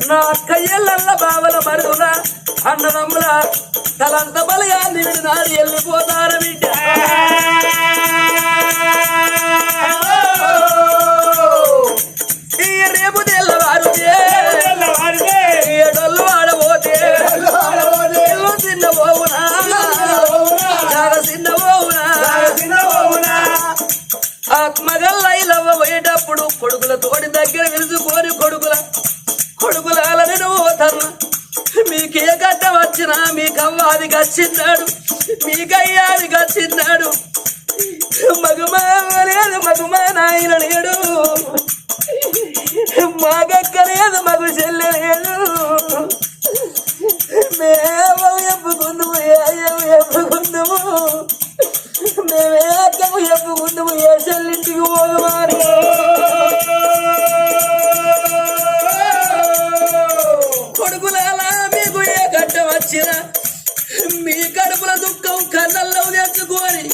నా కయ్యల్ల బావల మరుగున అన్నదమ్ముల తలంత బలయాన్ని విడినాడు వెళ్ళిపోతారు బిడ్డ ఈ రేపు తెల్లవారు ఏడోళ్ళు ఆడబోతే చిన్న పోవునా చిన్న పోవునా మగల్లైలవ్వ పోయేటప్పుడు కొడుకుల తోడి దగ్గర పిలుచుకొని కొడుకులని పోతాను మీకే గడ్డ వచ్చినా మీకు అవ్వాది గచ్చిన్నాడు మీకయ్యాది గచ్చిన్నాడు మగుమా లేదు మగుమా నాయన లేడు మాగక్క లేదు మగు చెల్లె లేదు మేము ఎప్పుకుందుము ఎప్పుకుందుము మేమే అక్కకు ఎప్పుకుందుము ఏ చెల్లింటికి పోదుమాని కొడుకులాలా మీకు ఏ గడ్డ వచ్చినా మీ కడుపుల దుఃఖం కళ్ళల్లో తెచ్చుకొని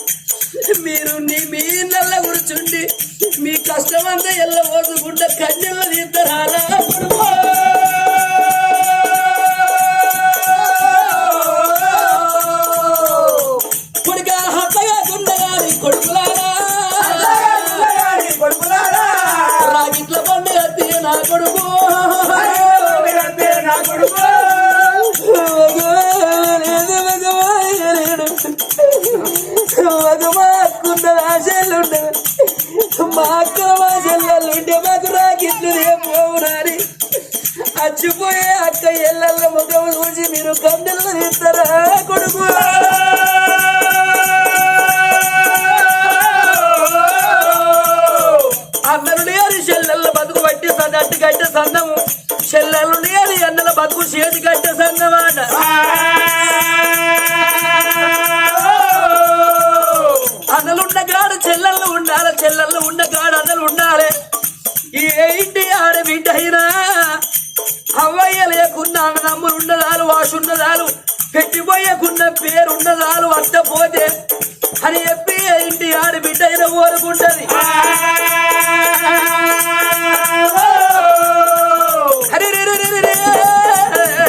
మీరు మీ ఇళ్ళల్లో కూర్చుండి మీ కష్టమంతా ఎల్ల పోసుకుంటే కన్నెల్లో తీద్దరాలా కొడుకా హట్టగా గుండగాని కొడుకులారా రాగిట్ల పండుగ నా కొడుకు మగమాకున్న ఆశలుండే మా అక్క మా చెల్లెలుండే మాకు రాగిట్లు రేపోవునాని అచ్చిపోయే అక్క ఎల్లెల్ల ముఖం చూసి మీరు కన్నెల్లో తీస్తారా కొడుకు అన్నలు లేని చెల్లెళ్ళ బతుకు పట్టి సన్నట్టు గడ్డ సన్నము చెల్లెళ్ళు లేని అన్నల బతుకు చేతి గడ్డ సన్నమాట అన్నలున్న గాడు చెల్లెళ్ళు ఉండాలి చెల్లెళ్ళు ఉన్న గాడు అన్నలు ఉండాలి ఏ ఇంటి ఆడబిడ్డ అయినా అవ్వయ్య లేకున్నా అన్నదమ్ములు ఉన్నదాలు వాసున్నదాలు పెట్టిపోయకున్న పేరున్నదాలు అంత పోతే అని చెప్పి ఇంటి ఆడబిడ్డ అయినా కోరుకుంటది